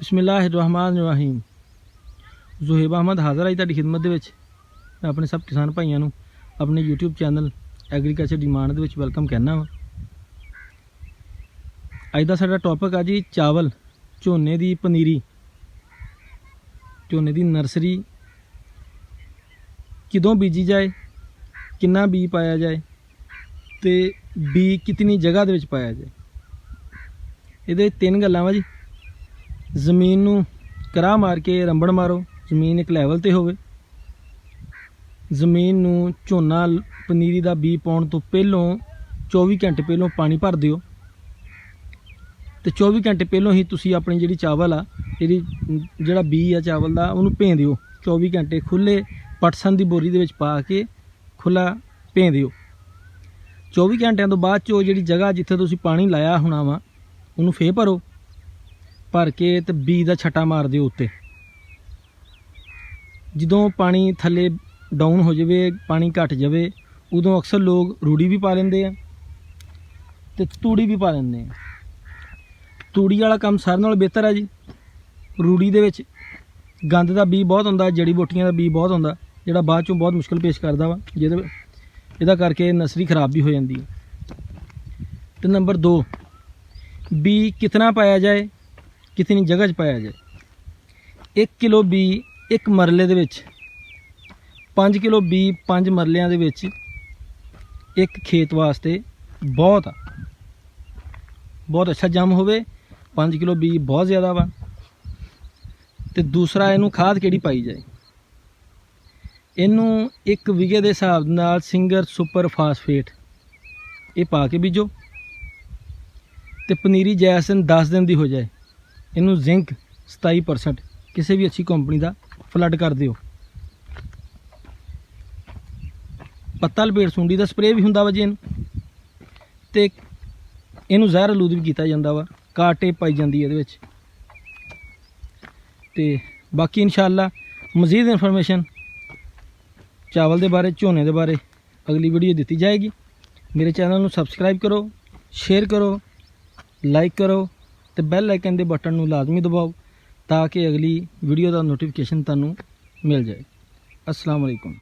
बिस्मिल्लाहिर्रहमानिर्रहीम। ज़ुहैब अहमद हाज़र आई तुहाडी खिदमत दे विच। मैं अपने सब किसान भाइयों नूं अपने यूट्यूब चैनल एग्रीकल्चर डिमांड दे विच वेलकम कहना वा। अज दा साडा टॉपिक आ जी चावल, झोने दी पनीरी, झोने दी नर्सरी किदों बीजी जाए, कितना बी पाया जाए ते बी कितनी जगह दे विच पाया जाए। ये तीन गल्लां वा जी। जमीन नूं करा मार के रंबड़ मारो, जमीन एक लैवल ते होवे। जमीन नूं झोना पनीरी दा बी पाउण तो पहलों 24 घंटे पहलों पानी भर दिओ ते 24 घंटे पहलों ही तुसी अपनी जिहड़ी चावल आ जिहड़ा बी आ चावल दा उहनूं भें दिओ। 24 घंटे खुले पटसन दी बोरी दे विच पा के खुला भें दिओ। 24 घंटिਆਂ तो बाद चो जिहड़ी जगह जिथे तुसी पानी लाया होना वा उहनूं फे भरो, भर के ते बी दा छट्टा मार दिओ उत्ते। जदों पानी थले डाउन हो जाए, पानी घट जाए, उदों अक्सर लोग रूड़ी भी पा लेंदे आ ते तूड़ी भी पा लेंदे आ। तूड़ी वाला काम सारे नालों बेहतर है जी। रूड़ी दे विच गंद दा बी बहुत हुंदा, जड़ी बूटियां दा बी बहुत हुंदा, जिहड़ा बाद चों बहुत मुश्किल पेश करदा वा, जिहदा करके नर्सरी खराब भी हो जाती है। तो नंबर 2, बी कितना पाया जाए, कितनी जगह च पाया जाए। 1 किलो बी एक मरले दे विच, 5 किलो बी 5 मरलियां दे विच एक खेत वास्ते बहुत आ। बहुत अच्छा जम होवे। 5 किलो बी बहुत ज़्यादा वा। तो दूसरा इनू खाद किहड़ी पाई जाए। इनू 1 विगे दे हिसाब नाल सिंगर सुपर फास्फेट ये पा के बीजो। तो पनीरी जैसन 10 दिन दी हो जाए, इनू जिंक 27% किसी भी अच्छी कंपनी का फ्लड कर दिओ। पत्ता लपेट सुंडी का स्प्रे भी हुंदा वा जी। तो इनू जहर आलूद भी किया जाता वा, काटे पाई जाती है। तो बाकी इंशाअल्लाह मज़ीद इन्फॉर्मेशन चावल के बारे, झोने के बारे अगली वीडियो दी जाएगी। मेरे चैनल को सबसक्राइब करो, शेयर करो, लाइक करो तो बैल आइकन के बटन को लाजमी दबाओ ताकि अगली वीडियो का नोटिफिकेशन तुहानूं मिल जाए। अस्सलाम वालेकुम।